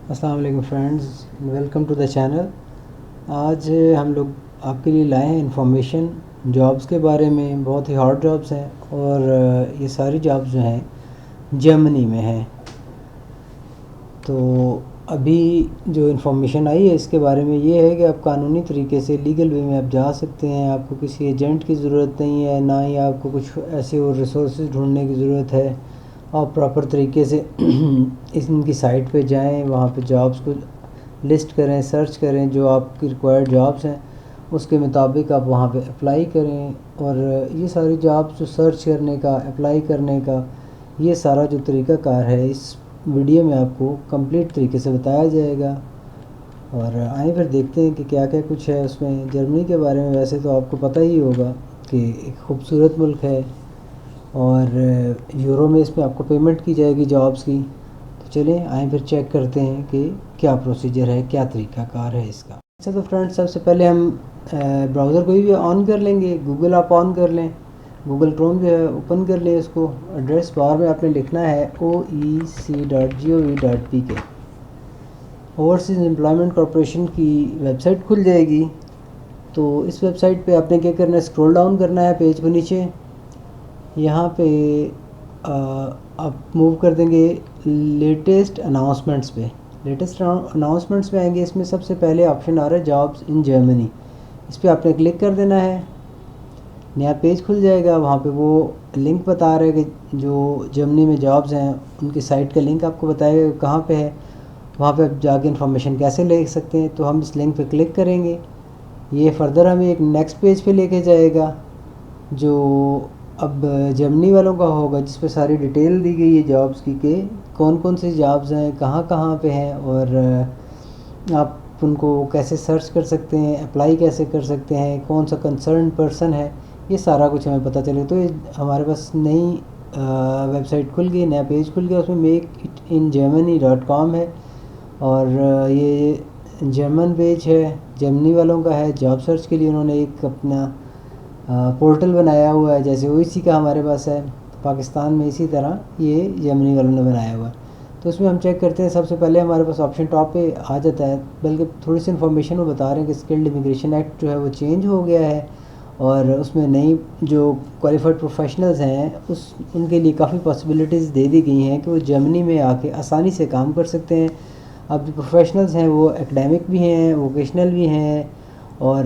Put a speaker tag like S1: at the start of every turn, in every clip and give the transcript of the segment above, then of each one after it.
S1: अस्सलाम वालेकुम friends, welcome to the channel. आज हम लोग आपके लिए लाए हैं इंफॉर्मेशन जॉब्स के बारे में। बहुत ही हॉट जॉब्स हैं और ये सारी जॉब्स जो हैं जर्मनी में हैं। तो अभी जो इन्फॉर्मेशन आई है इसके बारे में ये है कि आप कानूनी तरीके से लीगल वे में आप जा सकते हैं। आपको किसी एजेंट की ज़रूरत नहीं है, ना ही आपको कुछ ऐसे और रिसोर्स ढूंढने की ज़रूरत है। आप प्रॉपर तरीके से इनकी साइट पे जाएं, वहाँ पे जॉब्स को लिस्ट करें, सर्च करें, जो आपकी रिक्वायर्ड जॉब्स हैं उसके मुताबिक आप वहाँ पे अप्लाई करें। और ये सारी जॉब्स जो सर्च करने का, अप्लाई करने का, ये सारा जो तरीक़ाकार है इस वीडियो में आपको कंप्लीट तरीके से बताया जाएगा। और आइए फिर देखते हैं कि क्या क्या कुछ है उसमें। जर्मनी के बारे में वैसे तो आपको पता ही होगा कि एक खूबसूरत मुल्क है और यूरो में इसमें आपको पेमेंट की जाएगी जॉब्स की। तो चलिए आइए फिर चेक करते हैं कि क्या प्रोसीजर है, क्या तरीक़ाकार है इसका। अच्छा तो फ्रेंड्स, सबसे पहले हम ब्राउज़र कोई भी ऑन कर लेंगे। गूगल आप ऑन कर लें, गूगल क्रोम जो है ओपन कर लें। इसको एड्रेस बार में आपने लिखना है oec.gov.pk। ओवरसीज़ एम्प्लॉयमेंट कॉरपोरेशन की वेबसाइट खुल जाएगी। तो इस वेबसाइट पे आपने क्या करना है, स्क्रॉल डाउन करना है पेज पर नीचे। यहाँ पे आप मूव कर देंगे लेटेस्ट अनाउंसमेंट्स पे। लेटेस्ट अनाउंसमेंट्स पे आएंगे, इसमें सबसे पहले ऑप्शन आ रहा है जॉब्स इन जर्मनी। इस पर आपने क्लिक कर देना है, नया पेज खुल जाएगा। वहाँ पे वो लिंक बता रहा है कि जो जर्मनी में जॉब्स हैं उनकी साइट का लिंक आपको बताएगा कहाँ पे है। वहाँ पे आप जाके इन्फॉर्मेशन कैसे ले सकते हैं। तो हम इस लिंक पे क्लिक करेंगे, ये फर्दर हमें एक नेक्स्ट पेज पे लेके जाएगा जो अब जर्मनी वालों का होगा, जिस पे सारी डिटेल दी गई है जॉब्स की कि कौन कौन सी जॉब्स हैं, कहाँ कहाँ पे हैं और आप उनको कैसे सर्च कर सकते हैं, अप्लाई कैसे कर सकते हैं, कौन सा कंसर्न पर्सन है, ये सारा कुछ हमें पता चले। तो ये हमारे पास नई वेबसाइट खुल गई, नया पेज खुल गया, उसमें makeitingermany.com है और ये जर्मन पेज है, जर्मनी वालों का है। जॉब सर्च के लिए उन्होंने एक अपना पोर्टल बनाया हुआ है, जैसे ओईसी का हमारे पास है पाकिस्तान में, इसी तरह ये जर्मनी वालों ने बनाया हुआ है। तो उसमें हम चेक करते हैं। सबसे पहले हमारे पास ऑप्शन टॉप पे आ जाता है, बल्कि थोड़ी सी इन्फॉर्मेशन वो बता रहे हैं कि स्किल्ड इमिग्रेशन एक्ट जो है वो चेंज हो गया है और उसमें नई जो क्वालिफाइड प्रोफेशनल्स हैं उनके लिए काफ़ी पॉसिबिलिटीज़ दे दी गई हैं कि वो जर्मनी में आके आसानी से काम कर सकते हैं। अब जो प्रोफेशनल्स हैं वो एकेडमिक भी हैं, वोकेशनल भी हैं और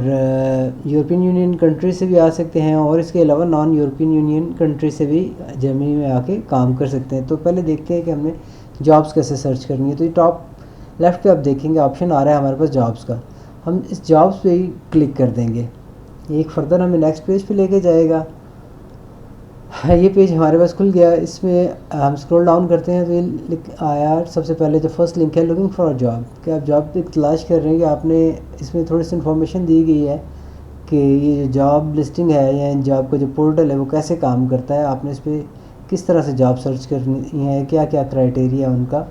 S1: यूरोपियन यूनियन कंट्री से भी आ सकते हैं और इसके अलावा नॉन यूरोपियन यूनियन कंट्री से भी जर्मनी में आके काम कर सकते हैं। तो पहले देखते हैं कि हमने जॉब्स कैसे सर्च करनी है। तो ये टॉप लेफ़्ट पे आप देखेंगे ऑप्शन आ रहा है हमारे पास जॉब्स का। हम इस जॉब्स पे ही क्लिक कर देंगे, एक फर्दर हमें नेक्स्ट पेज पे लेके जाएगा। ये पेज हमारे पास खुल गया। इसमें हम स्क्रॉल डाउन करते हैं तो ये लिख आया सबसे पहले जो फर्स्ट लिंक है लुकिंग फॉर अ जॉब, कि आप जॉब की तलाश कर रहे हैं। कि आपने इसमें थोड़ी सी इन्फॉर्मेशन दी गई है कि ये जो जॉब लिस्टिंग है या जॉब का जो पोर्टल है वो कैसे काम करता है, आपने इस पर किस तरह से जॉब सर्च करनी है, क्या क्या क्राइटेरिया उनका,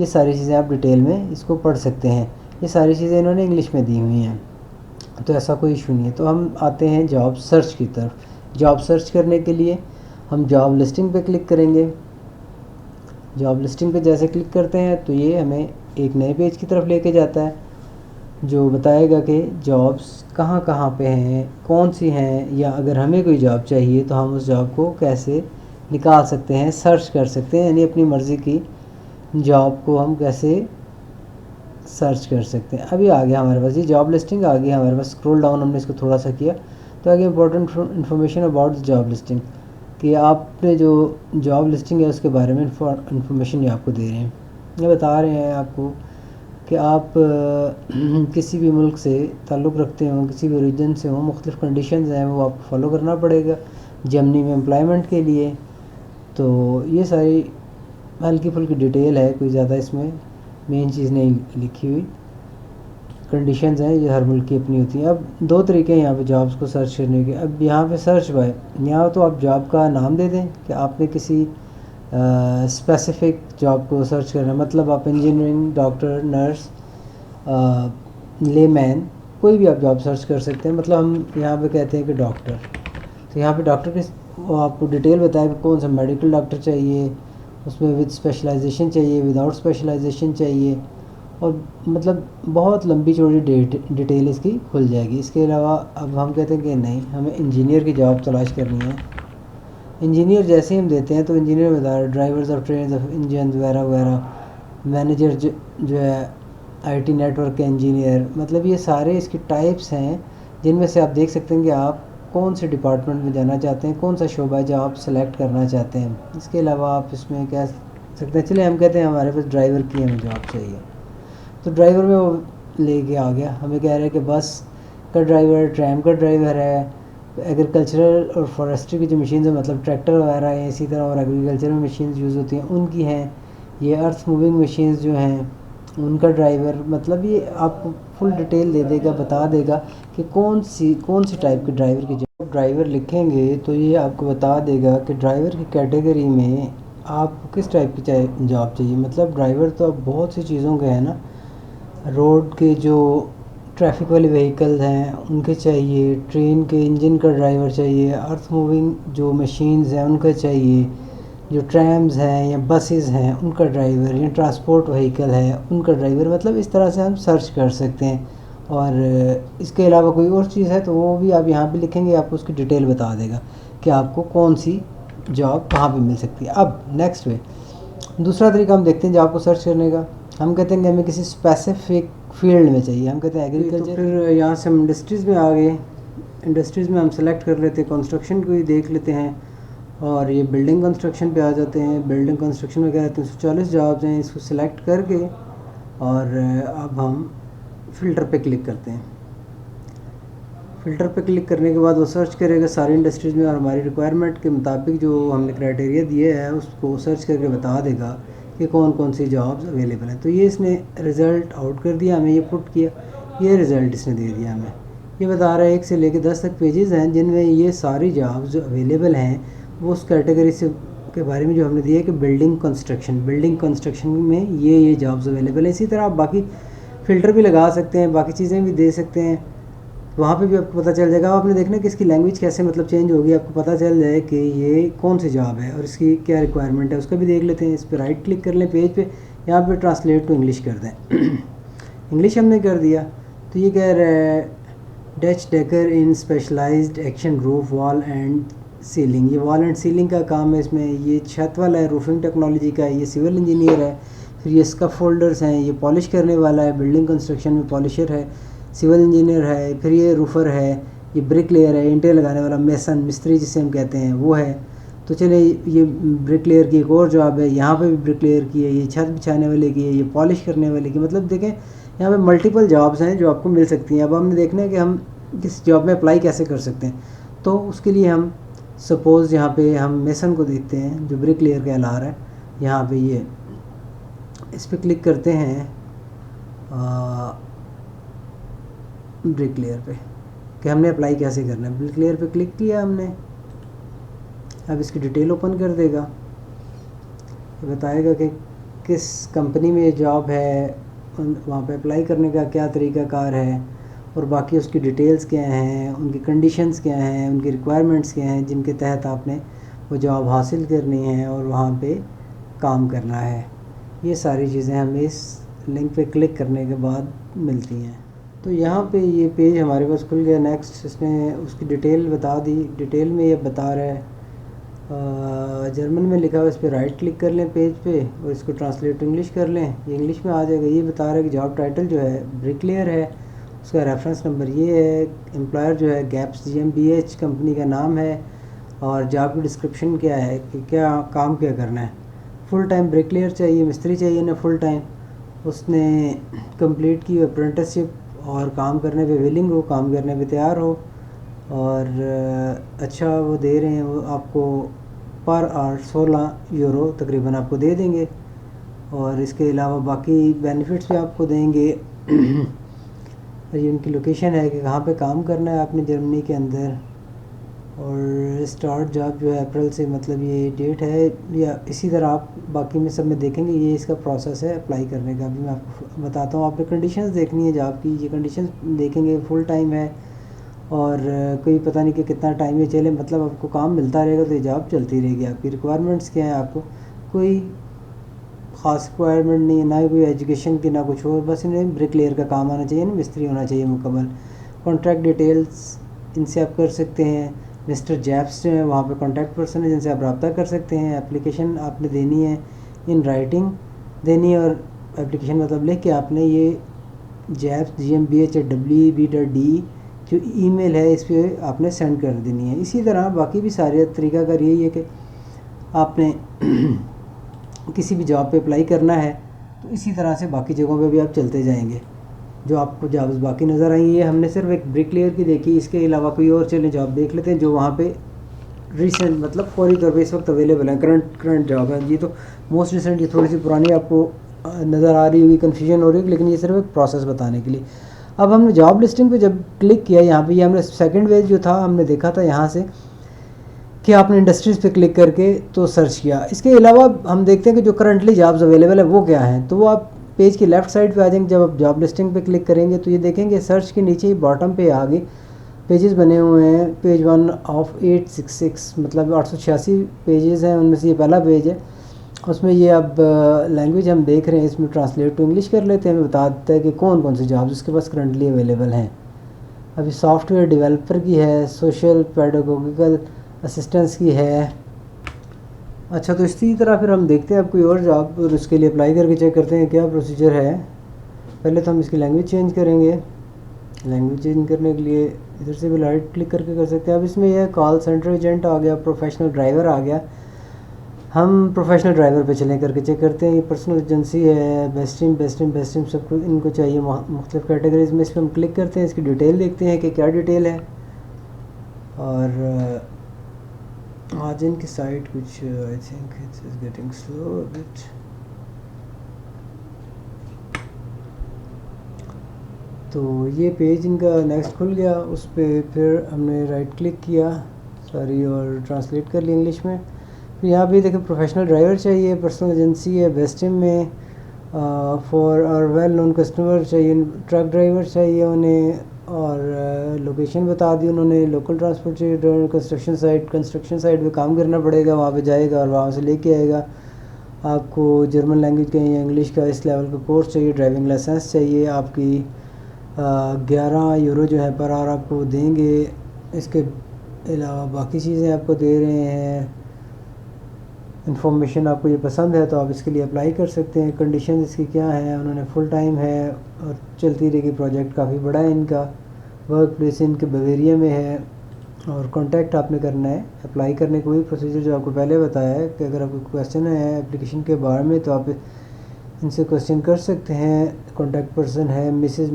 S1: ये सारी चीज़ें आप डिटेल में इसको पढ़ सकते हैं। ये सारी चीज़ें इन्होंने इंग्लिश में दी हुई हैं, तो ऐसा कोई इशू नहीं है। तो हम आते हैं जॉब सर्च की तरफ। जॉब सर्च करने के लिए हम जॉब लिस्टिंग पे क्लिक करेंगे। जॉब लिस्टिंग पे जैसे क्लिक करते हैं तो ये हमें एक नए पेज की तरफ लेके जाता है जो बताएगा कि जॉब्स कहाँ कहाँ पे हैं, कौन सी हैं, या अगर हमें कोई जॉब चाहिए तो हम उस जॉब को कैसे निकाल सकते हैं, सर्च कर सकते हैं। यानी अपनी मर्ज़ी की जॉब को हम कैसे सर्च कर सकते हैं। अभी आ गया हमारे पास, ये जॉब लिस्टिंग आ गया हमारे पास। स्क्रॉल डाउन हमने इसको थोड़ा सा किया तो आगे important information about the job listing, कि आपने जो जॉब लिस्टिंग है उसके बारे में इन्फॉर्मेशन ये आपको दे रहे हैं। ये बता रहे हैं आपको कि आप किसी भी मुल्क से ताल्लुक़ रखते हो, किसी भी रीजन से हो, मुख्तलिफ़ कंडीशंस हैं वो आपको फॉलो करना पड़ेगा जर्मनी में एम्प्लॉयमेंट के लिए। तो ये सारी हल्की फुल्की डिटेल है, कोई ज़्यादा इसमें मेन चीज़ नहीं लिखी हुई। कंडीशंस हैं ये हर मुल्क की अपनी होती हैं। अब दो तरीके हैं यहाँ पे जॉब्स को सर्च करने के। अब यहाँ पे सर्च बाय, यहाँ तो आप जॉब का नाम दे दें कि आपने किसी स्पेसिफिक जॉब को सर्च करना है। मतलब आप इंजीनियरिंग, डॉक्टर, नर्स, लेमैन, कोई भी आप जॉब सर्च कर सकते हैं। मतलब हम यहाँ पे कहते हैं कि डॉक्टर, तो यहाँ पे डॉक्टर की वो आपको डिटेल बताएगा कौन सा मेडिकल डॉक्टर चाहिए, उसमें विद स्पेशलाइजेशन चाहिए, विदाउट स्पेशलाइजेशन चाहिए, और मतलब बहुत लंबी चौड़ी डिटेल इसकी खुल जाएगी। इसके अलावा अब हम कहते हैं कि नहीं, हमें इंजीनियर की जॉब तलाश करनी है। इंजीनियर जैसे ही हम देते हैं तो इंजीनियर बता रहे drivers of train of engine वगैरह वगैरह, मैनेजर जो है आईटी नेटवर्क के इंजीनियर, मतलब ये सारे इसकी टाइप्स हैं जिनमें से आप देख सकते हैं कि आप कौन से डिपार्टमेंट में जाना चाहते हैं, कौन सा शोबा है जो आप सेलेक्ट करना चाहते हैं। इसके अलावा आप इसमें कह सकते हैं, चलिए हम कहते हैं हमारे पास ड्राइवर की हमें जॉब चाहिए, तो ड्राइवर में वो लेके आ गया, हमें कह रहा है कि बस का ड्राइवर, ट्रैम का ड्राइवर है, एग्रीकल्चरल और फॉरेस्ट्री की जो मशीन है मतलब ट्रैक्टर वगैरह हैं, इसी तरह और एग्रीकल्चर में मशीन यूज़ होती हैं उनकी हैं, ये अर्थ मूविंग मशीन्स जो हैं उनका ड्राइवर, मतलब ये आपको फुल डिटेल दे देगा, बता देगा कि कौन सी टाइप के ड्राइवर की जॉब। ड्राइवर लिखेंगे तो ये आपको बता देगा कि ड्राइवर की कैटेगरी में आपको किस टाइप की जॉब चाहिए। मतलब ड्राइवर तो अब बहुत सी चीज़ों के हैं ना, रोड के जो ट्रैफिक वाले व्हीकल्स हैं उनके चाहिए, ट्रेन के इंजन का ड्राइवर चाहिए, अर्थ मूविंग जो मशीन्स हैं उनका चाहिए, जो ट्रैम्स हैं या बसेस हैं उनका ड्राइवर, या ट्रांसपोर्ट व्हीकल है उनका ड्राइवर। मतलब इस तरह से हम सर्च कर सकते हैं। और इसके अलावा कोई और चीज़ है तो वो भी आप यहाँ पे लिखेंगे, आपको उसकी डिटेल बता देगा कि आपको कौन सी जॉब कहाँ पे मिल सकती है। अब नेक्स्ट वे, दूसरा तरीका हम देखते हैं जॉब को सर्च करने का। हम कहते हैं कि हमें किसी स्पेसिफिक फील्ड में चाहिए, हम कहते हैं एग्रीकल्चर। तो फिर यहाँ से हम इंडस्ट्रीज़ में आ गए, इंडस्ट्रीज़ में हम सेलेक्ट कर लेते हैं, कंस्ट्रक्शन को ही देख लेते हैं और ये बिल्डिंग कंस्ट्रक्शन पे आ जाते हैं। बिल्डिंग कंस्ट्रक्शन में क्या रहते हैं 340 जॉब्स हैं, इसको सिलेक्ट करके और अब हम फ़िल्टर पे क्लिक करते हैं। फ़िल्टर पे क्लिक करने के बाद वो सर्च करेगा सारी इंडस्ट्रीज़ में और हमारी रिक्वायरमेंट के मुताबिक जो हमने क्राइटेरिया दिए हैं उसको सर्च करके बता देगा कि कौन कौन सी जॉब्स अवेलेबल हैं। तो ये इसने रिज़ल्ट आउट कर दिया, हमें ये पुट किया, ये रिज़ल्ट इसने दे दिया हमें। ये बता रहा है 1 से लेकर 10 तक पेजेस हैं जिनमें ये सारी जॉब्स जो अवेलेबल हैं वो उस कैटेगरी से के बारे में जो हमने दिया है कि बिल्डिंग कंस्ट्रक्शन में ये जॉब्स अवेलेबल है। इसी तरह आप बाकी फ़िल्टर भी लगा सकते हैं, बाकी चीज़ें भी दे सकते हैं, वहाँ पे भी आपको पता चल जाएगा। आपने देखना कि इसकी लैंग्वेज कैसे मतलब चेंज होगी, आपको पता चल जाए कि ये कौन सी जॉब है और इसकी क्या रिक्वायरमेंट है, उसका भी देख लेते हैं। इस पर राइट क्लिक कर लें पेज पे, यहाँ पे ट्रांसलेट टू इंग्लिश कर दें। इंग्लिश हमने कर दिया तो ये कह रहा है Dutch decker in specialised action roof wall and ceiling. ये वॉल एंड सीलिंग का काम है इसमें, ये छत वाला है, रूफिंग टेक्नोलॉजी का है, ये सिविल इंजीनियर है। फिर ये स्कैफोल्डर्स हैं, ये पॉलिश करने वाला है, बिल्डिंग कंस्ट्रक्शन में पॉलिशर है, सिविल इंजीनियर है। फिर ये रूफ़र है, ये ब्रिक लेयर है, ईंटें लगाने वाला मेसन मिस्त्री जिसे हम कहते हैं वो है। तो चले ये ब्रिक लेयर की एक और जॉब है, यहाँ पे भी ब्रिक लेयर की है, ये छत बिछाने वाले की है, ये पॉलिश करने वाले की। मतलब देखें यहाँ पे मल्टीपल जॉब्स हैं जो आपको मिल सकती हैं। अब हमने देखना है कि हम किस जॉब में अप्लाई कैसे कर सकते हैं। तो उसके लिए हम सपोज़ यहाँ पे हम मेसन को देखते हैं जो ब्रिक लेयर कहला रहा है, यहाँ पे ये इस पर क्लिक करते हैं ब्रिक लेयर पे कि हमने अप्लाई कैसे करना है। ब्रिक लेयर पे क्लिक किया हमने, अब इसकी डिटेल ओपन कर देगा, ये बताएगा कि किस कंपनी में ये जॉब है, वहाँ पे अप्लाई करने का क्या तरीक़ाकार है और बाकी उसकी डिटेल्स क्या हैं, उनकी कंडीशंस क्या हैं, उनकी रिक्वायरमेंट्स क्या हैं जिनके तहत आपने वो जॉब हासिल करनी है और वहाँ पे काम करना है। ये सारी चीज़ें हमें इस लिंक पे क्लिक करने के बाद मिलती हैं। तो यहाँ पे ये पेज हमारे पास खुल गया। नेक्स्ट इसने उसकी डिटेल बता दी, डिटेल में ये बता रहा है जर्मन में लिखा हुआ, इस पर राइट क्लिक कर लें पेज पे और इसको ट्रांसलेट टू इंग्लिश कर लें, ये इंग्लिश में आ जाएगा। ये बता रहा है कि जॉब टाइटल जो है ब्रिक लेयर है, उसका रेफरेंस नंबर ये है, एम्प्लॉयर जो है गैप्स GmbH कंपनी का नाम है और जॉब की डिस्क्रिप्शन क्या है कि क्या काम क्या करना है। फुल टाइम ब्रिक लेयर चाहिए, मिस्त्री चाहिए ना फुल टाइम, उसने कंप्लीट की अप्रेंटिसशिप और काम करने पे विलिंग हो, काम करने पे तैयार हो और अच्छा वो दे रहे हैं, वो आपको पर आवर 16 यूरो तकरीबन आपको दे देंगे और इसके अलावा बाकी बेनिफिट्स भी आपको देंगे। ये उनकी लोकेशन है कि कहाँ पे काम करना है आपने जर्मनी के अंदर और स्टार्ट जॉब जो है अप्रैल से, मतलब ये डेट है या इसी तरह आप बाकी में सब में देखेंगे। ये इसका प्रोसेस है अप्लाई करने का। अभी मैं आपको बताता हूँ, आपने कंडीशंस देखनी है जॉब की, ये कंडीशंस देखेंगे फुल टाइम है और कोई पता नहीं कि कितना टाइम ये चले, मतलब आपको काम मिलता रहेगा तो ये जॉब चलती रहेगी। आपकी रिक्वायरमेंट्स क्या है, आपको कोई ख़ास रिक्वायरमेंट नहीं है, ना ही कोई एजुकेशन की ना कुछ और, बस इन्हें ब्रिकलेयर का काम आना चाहिए, ना मिस्त्री होना चाहिए मुकम्मल। कॉन्टैक्ट डिटेल्स इनसे आप कर सकते हैं। मिस्टर जैप्स जो है वहाँ पे कॉन्टैक्ट पर्सन है जिनसे आप रब्ता कर सकते हैं। एप्लीकेशन आपने देनी है इन राइटिंग देनी है, और एप्लीकेशन मतलब लिख के आपने ये जैप्स GmbHWB.de जो ईमेल है इस पर आपने सेंड कर देनी है। इसी तरह बाकी भी सारे तरीक़ाकार यही है कि आपने किसी भी जॉब पे अप्लाई करना है तो इसी तरह से बाकी जगहों पे भी आप चलते जाएंगे। जो आपको जॉब्स बाकी नज़र आई है, हमने सिर्फ एक ब्रिकलेयर की देखी, इसके अलावा कोई और चले जॉब देख लेते हैं जो वहाँ पे रिसेंट मतलब फौरी तौर पे इस वक्त अवेलेबल है, करंट जॉब है। ये तो मोस्ट रिसेंट, ये थोड़ी सी पुरानी आपको नज़र आ रही होगी, कन्फ्यूजन हो रही होगी, लेकिन ये सिर्फ एक प्रोसेस बताने के लिए। अब हमने जॉब लिस्टिंग पे जब क्लिक किया, यहाँ पे ये हमने सेकंड पेज जो था हमने देखा था यहाँ से कि आपने इंडस्ट्रीज़ पे क्लिक करके तो सर्च किया। इसके अलावा हम देखते हैं कि जो करंटली जॉब्स अवेलेबल है वो क्या हैं, तो वो आप पेज की लेफ़्ट साइड पे आ जाएंगे। जब आप जॉब लिस्टिंग पे क्लिक करेंगे तो ये देखेंगे सर्च के नीचे ही बॉटम पे आगे पेजेस बने हुए हैं। पेज 1 ऑफ 866 मतलब 886 पेजेस हैं, उनमें से ये पहला पेज है। उसमें ये अब लैंग्वेज हम देख रहे हैं, इसमें ट्रांसलेट टू इंग्लिश कर लेते हैं, हमें बता देता है कि कौन कौन से जॉब्स उसके पास करंटली अवेलेबल हैं। अभी सॉफ्टवेयर डेवलपर की है, सोशल पेडागोगिकल असिस्टेंस की है। अच्छा, तो इसी तरह फिर हम देखते हैं अब कोई और जॉब, और उसके लिए अप्लाई करके चेक करते हैं क्या प्रोसीजर है। पहले तो हम इसकी लैंग्वेज चेंज करेंगे। लैंग्वेज चेंज करने के लिए इधर से भी राइट क्लिक करके कर सकते हैं। अब इसमें यह कॉल सेंटर एजेंट आ गया, प्रोफेशनल ड्राइवर आ गया। हम प्रोफेशनल ड्राइवर पे चलें करके चेक करते हैं। ये पर्सनल एजेंसी है, बेस्ट टीम सबको इनको चाहिए मुख्तलिफ कैटेगरीज़ में। इस पर हम क्लिक करते हैं, इसकी डिटेल देखते हैं कि क्या डिटेल है। और आज इनकी साइट कुछ I think it's getting slow a bit. तो ये पेज इनका नेक्स्ट खुल गया, उस पर फिर हमने राइट क्लिक किया और ट्रांसलेट कर लिया इंग्लिश में। फिर यहाँ पे देखें प्रोफेशनल ड्राइवर चाहिए, पर्सनल एजेंसी है बेस्ट टीम में, फॉर और वेल नोन कस्टमर चाहिए, ट्रक ड्राइवर चाहिए उन्हें, और लोकेशन बता दी उन्होंने, लोकल ट्रांसपोर्ट चाहिए, कंस्ट्रक्शन साइट पे काम करना पड़ेगा, वहाँ पे जाएगा और वहाँ से लेके आएगा। आपको जर्मन लैंग्वेज का या इंग्लिश का इस लेवल का कोर्स चाहिए, ड्राइविंग लाइसेंस चाहिए। आपकी 11 यूरो जो है पर आवर आपको देंगे। इसके अलावा बाकी चीज़ें आपको दे रहे हैं। इन्फॉर्मेशन आपको ये पसंद है तो आप इसके लिए अप्लाई कर सकते हैं। कंडीशन इसकी क्या है, उन्होंने फुल टाइम है और चलती रहेगी, प्रोजेक्ट काफ़ी बड़ा है इनका। वर्क प्लेस इनके बवेरिया में है, और कांटेक्ट आपने करना है। अप्लाई करने का वही प्रोसीजर जो आपको पहले बताया है कि अगर आपको क्वेश्चन है एप्लीकेशन के बारे में तो आप इनसे क्वेश्चन कर सकते हैं। कॉन्टैक्ट पर्सन है मिसेस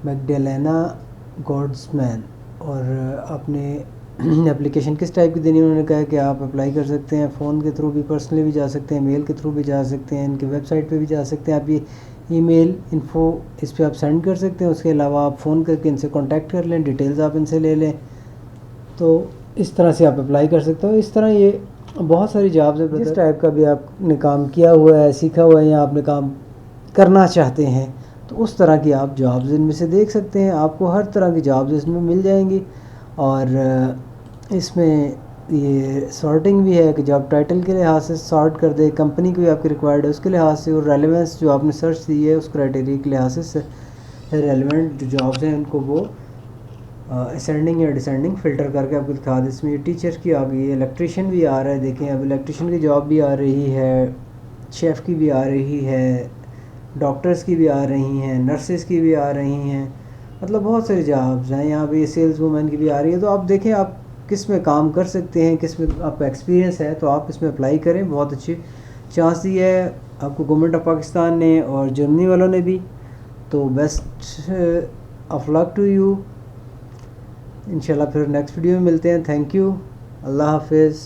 S1: मैगडेलेना गॉड्समैन। और आपने एप्लीकेशन किस टाइप की देनी है उन्होंने कहा है कि आप अप्लाई कर सकते हैं फ़ोन के थ्रू भी, पर्सनली भी जा सकते हैं, मेल के थ्रू भी जा सकते हैं, इनकी वेबसाइट पे भी जा सकते हैं। आप ये ईमेल इन्फो इस पर आप सेंड कर सकते हैं। उसके अलावा आप फ़ोन करके इनसे कांटेक्ट कर लें, डिटेल्स आप इनसे ले लें, तो इस तरह से आप अप्लाई कर सकते हो। इस तरह ये बहुत सारी जॉब्स हैं। जिस टाइप का भी आपने काम किया हुआ है, सीखा हुआ है, या आपने काम करना चाहते हैं तो उस तरह की आप जॉब्स इनमें से देख सकते हैं। आपको हर तरह की जॉब्स इसमें मिल जाएंगी। और इसमें ये सॉर्टिंग भी है कि जॉब टाइटल के लिहाज से सॉर्ट कर दे, कंपनी को भी आपकी रिक्वायर्ड है उसके लिहाज से, और रेलेवेंस जो आपने सर्च दी है उस क्राइटेरिया के लिहाज से रेलेवेंट जो जॉब्स हैं उनको वो असेंडिंग या डिसेंडिंग फ़िल्टर करके आपको दिखा दे। इसमें टीचर की आ गई है, इलेक्ट्रीशियन भी आ रहा है, देखें अब इलेक्ट्रीशियन की जॉब भी आ रही है, शेफ़ की भी आ रही है, डॉक्टर्स की भी आ रही हैं, नर्सेज़ की भी आ रही हैं, मतलब बहुत सारी जॉब्स हैं। यहाँ पे सेल्स वूमेन की भी आ रही है। तो आप देखें आप किस में काम कर सकते हैं, किस में आपका एक्सपीरियंस है, तो आप इसमें अप्लाई करें। बहुत अच्छी चांस दी है आपको गवर्नमेंट ऑफ पाकिस्तान ने और जर्मनी वालों ने भी। तो best of luck to you. इंशाल्लाह फिर नेक्स्ट वीडियो में मिलते हैं। थैंक यू, अल्लाह हाफिज़।